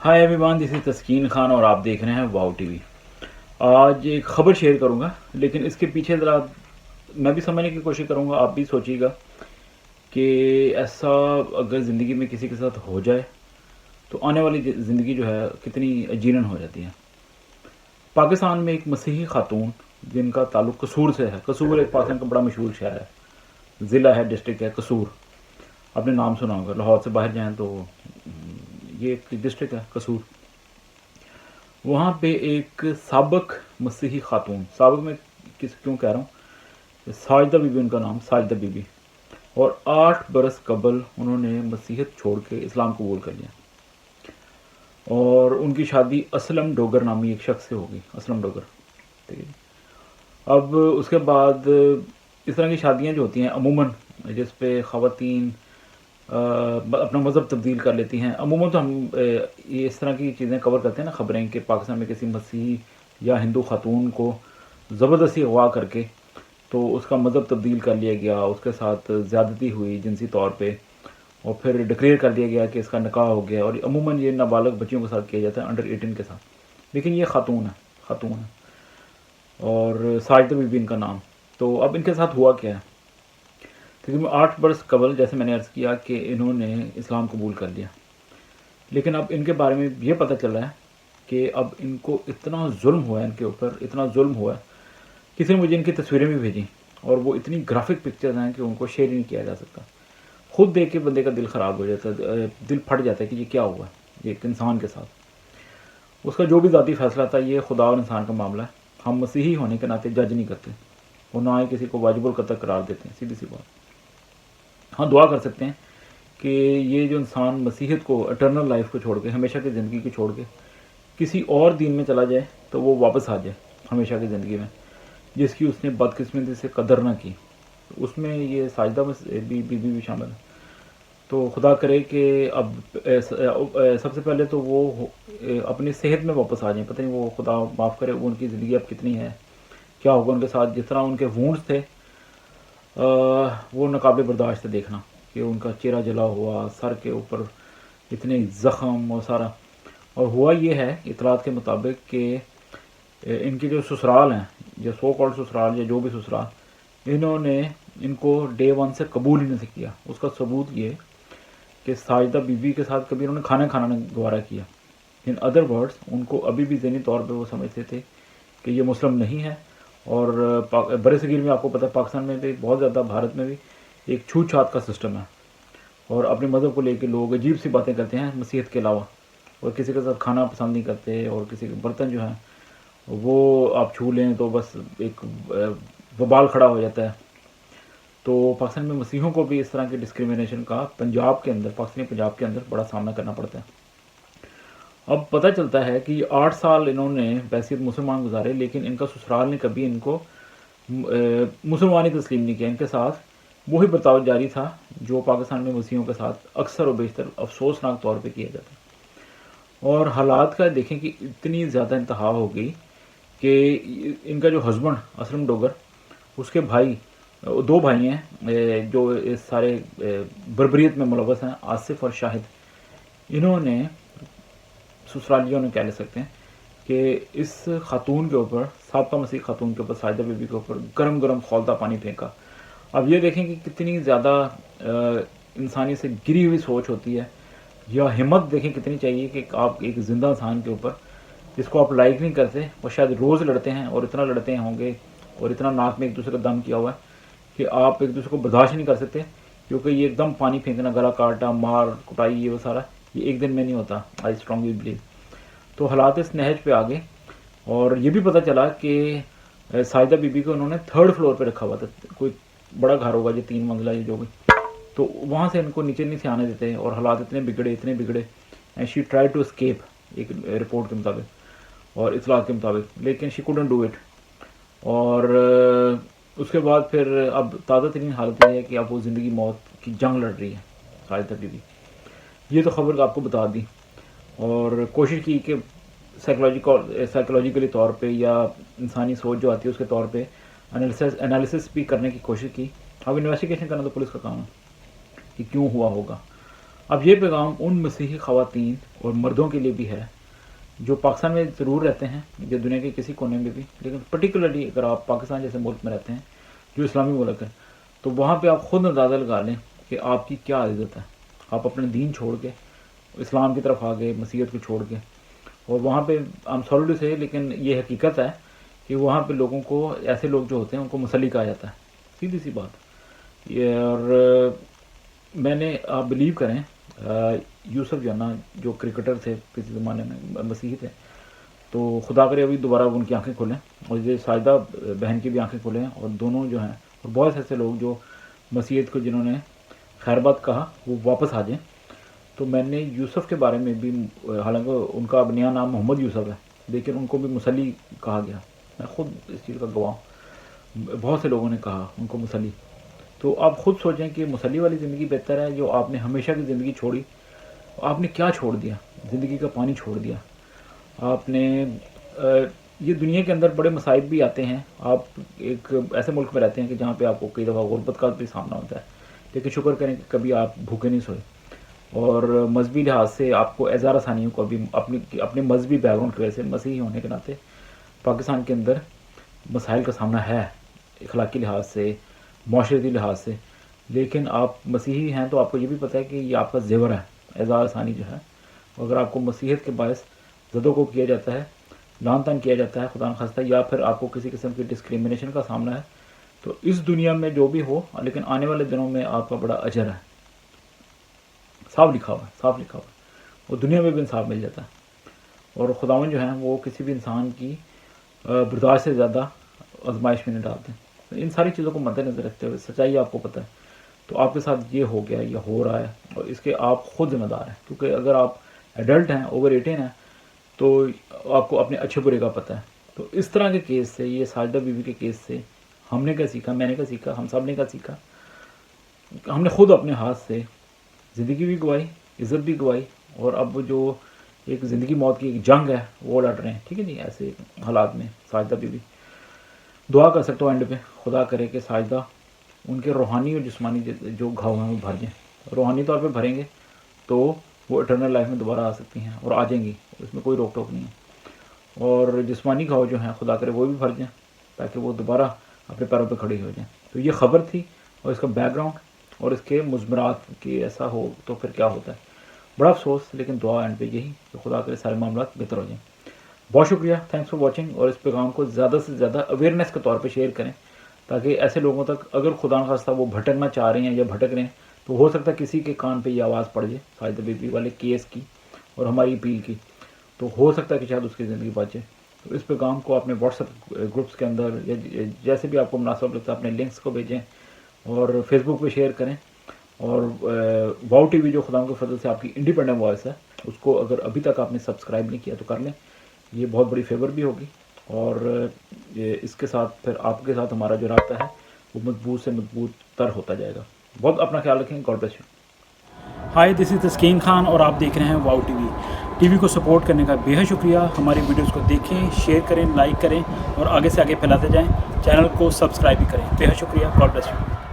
High every one, دس از تسکین خان اور آپ دیکھ رہے ہیں واؤ ٹی وی۔ آج ایک خبر شیئر کروں گا، لیکن اس کے پیچھے ذرا میں بھی سمجھنے کی کوشش کروں گا، آپ بھی سوچیے گا کہ ایسا اگر زندگی میں کسی کے ساتھ ہو جائے تو آنے والی زندگی جو ہے کتنی اجیرن ہو جاتی ہے۔ پاکستان میں ایک مسیحی خاتون جن کا تعلق قصور سے ہے، قصور ایک پاکستان کا بڑا مشہور شہر ہے، ضلع ہے، ڈسٹرکٹ ہے قصور، آپ نے نام سنا ہوگا، لاہور سے باہر جائیں تو یہ ایک ڈسٹرکٹ ہے قصور۔ وہاں پہ ایک سابق مسیحی خاتون، سابق میں کیوں کہہ رہا ہوں، ساجدہ بی بی ان کا نام، ساجدہ بی بی، اور 8 برس قبل انہوں نے مسیحیت چھوڑ کے اسلام قبول کر لیا، اور ان کی شادی اسلم ڈوگر نامی ایک شخص سے ہوگی، اسلم ڈوگر، ٹھیک ہے۔ اب اس کے بعد اس طرح کی شادیاں جو ہوتی ہیں عموماً جس پہ خواتین اپنا مذہب تبدیل کر لیتی ہیں، عموماً تو ہم یہ اس طرح کی چیزیں کور کرتے ہیں نا خبریں، کہ پاکستان میں کسی مسیحی یا ہندو خاتون کو زبردستی اغوا کر کے تو اس کا مذہب تبدیل کر لیا گیا، اس کے ساتھ زیادتی ہوئی جنسی طور پہ، اور پھر ڈکلیئر کر دیا گیا کہ اس کا نکاح ہو گیا، اور عموماً یہ نابالغ بچیوں کے ساتھ کیا جاتا ہے، انڈر 18 کے ساتھ، لیکن یہ خاتون ہے، اور ساجدہ بی بی ان کا نام۔ تو اب ان کے ساتھ ہوا کیا ہے؟ تقریباً 8 برس قبل، جیسے میں نے عرض کیا، کہ انہوں نے اسلام قبول کر لیا، لیکن اب ان کے بارے میں یہ پتہ چل رہا ہے کہ اب ان کو اتنا ظلم ہوا ہے، ان کے اوپر اتنا ظلم ہوا ہے، کسی نے مجھے ان کی تصویریں بھی بھیجیں، اور وہ اتنی گرافک پکچرز ہیں کہ ان کو شیئر ہی نہیں کیا جا سکتا۔ خود دیکھ کے بندے کا دل خراب ہو جاتا ہے، دل پھٹ جاتا ہے کہ یہ کیا ہوا ہے یہ ایک انسان کے ساتھ۔ اس کا جو بھی ذاتی فیصلہ تھا، یہ خدا اور انسان کا معاملہ ہے، ہم مسیحی ہونے کے ناطے جج نہیں کرتے، اور نہ ہی کسی کو واجب القتل قرار دیتے ہیں، سیدھی سی بات۔ ہاں، دعا کر سکتے ہیں کہ یہ جو انسان مسیحیت کو، اٹرنل لائف کو چھوڑ کے، ہمیشہ کی زندگی کو چھوڑ کے کسی اور دین میں چلا جائے تو وہ واپس آ جائے ہمیشہ کی زندگی میں، جس کی اس نے بدقسمتی سے قدر نہ کی۔ اس میں یہ ساجدہ بی بی بھی شامل ہے۔ تو خدا کرے کہ اب سب سے پہلے تو وہ اپنی صحت میں واپس آ جائیں، پتہ نہیں وہ خدا معاف کرے وہ ان کی زندگی اب کتنی ہے، کیا ہوگا ان کے ساتھ۔ جس طرح ان کے وونڈز تھے وہ ناقابل برداشت تھے دیکھنا، کہ ان کا چہرہ جلا ہوا، سر کے اوپر اتنے زخم اور سارا۔ اور ہوا یہ ہے اطلاعات کے مطابق کہ ان کے جو سسرال ہیں، جو سو کالڈ سسرال یا جو بھی سسرال، انہوں نے ان کو ڈے 1 سے قبول ہی نہیں کیا۔ اس کا ثبوت یہ کہ ساجدہ بی بی کے ساتھ کبھی انہوں نے کھانا نہیں گوارا کیا۔ ان ادر ورڈز، ان کو ابھی بھی ذہنی طور پہ وہ سمجھتے تھے کہ یہ مسلم نہیں ہے، اور برِ صغیر میں آپ کو پتہ ہے پاکستان میں بھی بہت زیادہ، بھارت میں بھی ایک چھوت چھات کا سسٹم ہے، اور اپنے مذہب کو لے کے لوگ عجیب سی باتیں کرتے ہیں مسیحیت کے علاوہ، اور کسی کے ساتھ کھانا پسند نہیں کرتے، اور کسی کے برتن جو ہیں وہ آپ چھو لیں تو بس ایک وبال کھڑا ہو جاتا ہے۔ تو پاکستان میں مسیحیوں کو بھی اس طرح کی ڈسکریمنیشن کا پنجاب کے اندر، پاکستانی پنجاب کے اندر بڑا سامنا کرنا پڑتا ہے۔ اب پتہ چلتا ہے کہ یہ 8 سال انہوں نے بحیثیت مسلمان گزارے، لیکن ان کا سسرال نے کبھی ان کو مسلمانی تسلیم نہیں کیا، ان کے ساتھ وہی برتاؤ جاری تھا جو پاکستان میں مسیحیوں کے ساتھ اکثر و بیشتر افسوسناک طور پہ کیا جاتا ہے۔ اور حالات کا دیکھیں کہ اتنی زیادہ انتہا ہو گئی کہ ان کا جو ہسبینڈ اسلم ڈوگر، اس کے بھائی، 2 بھائی ہیں جو اس سارے بربریت میں ملوث ہیں، آصف اور شاہد، انہوں نے، سسرالیوں نے کیا لے سکتے ہیں، کہ اس خاتون کے اوپر، سابقہ مسیح خاتون کے اوپر، ساجدہ بی بی کے اوپر گرم گرم کھولتا پانی پھینکا۔ اب یہ دیکھیں کہ کتنی زیادہ انسانی سے گری ہوئی سوچ ہوتی ہے، یا ہمت دیکھیں کتنی چاہیے کہ آپ ایک زندہ انسان کے اوپر، جس کو آپ لائک نہیں کرتے، وہ شاید روز لڑتے ہیں، اور اتنا لڑتے ہوں گے، اور اتنا ناک میں ایک دوسرے کا دم کیا ہوا ہے کہ آپ ایک دوسرے کو برداشت نہیں کر سکتے، کیونکہ یہ ایک دم پانی پھینکنا، گلا کاٹا، مار کٹائی، یہ وہ سارا یہ ایک دن میں نہیں ہوتا، آئی اسٹرانگلی بلیو۔ تو حالات اس نہج پہ آ گئے، اور یہ بھی پتہ چلا کہ ساجدہ بی بی کو انہوں نے 3rd فلور پہ رکھا ہوا تھا، کوئی بڑا گھر ہوگا جو 3 منزلہ یا جو بھی، تو وہاں سے ان کو نیچے نہیں سے آنے دیتے، اور حالات اتنے بگڑے and she try to escape, ایک رپورٹ کے مطابق اور اطلاعات کے مطابق، لیکن شی کوڈنٹ ڈو اٹ۔ اور اس کے بعد پھر اب تازہ ترین حالت یہ ہے کہ اب وہ زندگی موت کی جنگ لڑ رہی ہے ساجدہ بی بی۔ یہ تو خبر آپ کو بتا دی، اور کوشش کی کہ سائیکولوجیکلی طور پہ یا انسانی سوچ جو آتی ہے اس کے طور پہ انالیسس بھی کرنے کی کوشش کی۔ اب انویسٹیگیشن کرنا تو پولیس کا کام ہے کہ کیوں ہوا ہوگا، اب یہ پیغام ان مسیحی خواتین اور مردوں کے لیے بھی ہے جو پاکستان میں ضرور رہتے ہیں یا دنیا کے کسی کونے میں بھی، لیکن پرٹیکولرلی اگر آپ پاکستان جیسے ملک میں رہتے ہیں جو اسلامی ملک ہے، تو وہاں پہ آپ خود اندازہ لگا لیں کہ آپ کی کیا عزت ہے. آپ اپنے دین چھوڑ کے اسلام کی طرف آ گئے، مسیحیت کو چھوڑ کے، اور وہاں پہ ہم سوری ٹو سے، لیکن یہ حقیقت ہے کہ وہاں پہ لوگوں کو، ایسے لوگ جو ہوتے ہیں ان کو مسلی کہا جاتا ہے، سیدھی سی بات یہ. اور میں نے، آپ بلیو کریں، یوسف جو ہے نا، جو کرکٹر تھے کسی زمانے میں، مسیحی تھے، تو خدا کرے ابھی دوبارہ ان کی آنکھیں کھولیں، اور یہ ساجدہ بہن کی بھی آنکھیں کھولیں، اور دونوں جو ہیں، اور بہت سے ایسے لوگ جو مسیحیت کو جنہوں نے خیر بات کہا وہ واپس آ جائیں. تو میں نے یوسف کے بارے میں بھی، حالانکہ ان کا اب نیا نام محمد یوسف ہے، لیکن ان کو بھی مسلی کہا گیا. میں خود اس چیز کا گواہ ہوں، بہت سے لوگوں نے کہا ان کو مسلی. تو آپ خود سوچیں کہ مسلی والی زندگی بہتر ہے جو آپ نے ہمیشہ کی زندگی چھوڑی. آپ نے کیا چھوڑ دیا؟ زندگی کا پانی چھوڑ دیا آپ نے. یہ دنیا کے اندر بڑے مصائب بھی آتے ہیں. آپ ایک ایسے ملک میں رہتے ہیں کہ جہاں پہ آپ کو کئی دفعہ غربت کا بھی سامنا ہوتا ہے، لیکن شکر کریں کہ کبھی آپ بھوکے نہیں سوئے. اور مذہبی لحاظ سے آپ کو اعزار آسانیوں کو ابھی اپنے مذہبی بیک گراؤنڈ کی وجہ سے، مسیحی ہونے کے ناطے پاکستان کے اندر مسائل کا سامنا ہے، اخلاقی لحاظ سے، معاشرتی لحاظ سے. لیکن آپ مسیحی ہیں تو آپ کو یہ بھی پتہ ہے کہ یہ آپ کا زیور ہے، اعزار آسانی جو ہے. اگر آپ کو مسیحیت کے باعث زد و کو کیا جاتا ہے، لعن طعن کیا جاتا ہے خدا نخواستہ، یا پھر آپ کو کسی قسم کی ڈسکریمنیشن کا سامنا ہے، تو اس دنیا میں جو بھی ہو، لیکن آنے والے دنوں میں آپ کا بڑا اجر ہے. صاف لکھا ہوا ہے، صاف لکھا ہوا ہے. وہ دنیا میں بھی انصاف مل جاتا ہے. اور خداوند جو ہیں وہ کسی بھی انسان کی برداشت سے زیادہ آزمائش میں نہیں ڈالتے. ان ساری چیزوں کو مد نظر رکھتے ہوئے، سچائی آپ کو پتہ ہے، تو آپ کے ساتھ یہ ہو گیا یا ہو رہا ہے، اور اس کے آپ خود ذمہ دار ہیں. کیونکہ اگر آپ ایڈلٹ ہیں، اوور 18 ہیں، تو آپ کو اپنے اچھے برے کا پتہ ہے. تو اس طرح کے کیس سے، یہ ساجدہ بیوی کے کیس سے ہم نے کیا سیکھا، میں نے کیا سیکھا، ہم سب نے کیا سیکھا؟ ہم نے خود اپنے ہاتھ سے زندگی بھی گوائی، عزت بھی گوائی، اور اب جو ایک زندگی موت کی ایک جنگ ہے وہ لڑ رہے ہیں. ٹھیک ہے جی. ایسے حالات میں ساجدہ بھی دعا کر سکتا ہوں اینڈ پہ، خدا کرے کہ ساجدہ ان کے روحانی اور جسمانی جو گھاؤ ہیں وہ بھر جائیں. روحانی طور پہ بھریں گے تو وہ اٹرنل لائف میں دوبارہ آ سکتی ہیں، اور آ جائیں گی، اس میں کوئی روک ٹوک نہیں ہے. اور جسمانی گھاؤ جو ہیں خدا کرے وہ بھی بھر جائیں، تاکہ وہ دوبارہ اپنے پیروں پہ کھڑی ہو جائیں. تو یہ خبر تھی، اور اس کا بیک گراؤنڈ اور اس کے مضمرات کہ ایسا ہو تو پھر کیا ہوتا ہے. بڑا افسوس، لیکن دعا اینڈ پہ یہی کہ خدا کرے سارے معاملات بہتر ہو جائیں. بہت شکریہ، تھینکس فار واچنگ. اور اس پیغام کو زیادہ سے زیادہ اویئرنیس کے طور پہ شیئر کریں، تاکہ ایسے لوگوں تک، اگر خدا نخواستہ وہ بھٹکنا چاہ رہے ہیں یا بھٹک رہے ہیں، تو ہو سکتا ہے کسی کے کان پہ یہ آواز پڑ جائے ساجدہ بیوی والے کیس کی اور ہماری اپیل کی، تو ہو سکتا ہے کہ شاید اس کی زندگی بچے. تو اس پیغام کو اپنے واٹس ایپ گروپس کے اندر یا جیسے بھی آپ کو مناسب لگتا ہے اپنے لنکس کو بھیجیں، اور فیس بک پہ شیئر کریں. اور واؤ ٹی وی جو خدا کے فضل سے آپ کی انڈیپینڈنٹ وائس ہے، اس کو اگر ابھی تک آپ نے سبسکرائب نہیں کیا تو کر لیں. یہ بہت بڑی فیور بھی ہوگی، اور اس کے ساتھ پھر آپ کے ساتھ ہمارا جو رابطہ ہے وہ مضبوط سے مضبوط تر ہوتا جائے گا. بہت اپنا خیال رکھیں. God bless you. ہائی، دس از تسکین خان، اور آپ دیکھ رہے ہیں واؤ ٹی وی. ٹی وی کو سپورٹ کرنے کا بے حد شکریہ. ہماری ویڈیوز کو دیکھیں، شیئر کریں، لائک کریں، اور آگے سے آگے پھیلاتے جائیں. چینل کو سبسکرائب بھی کریں. بے حد شکریہ. God bless you.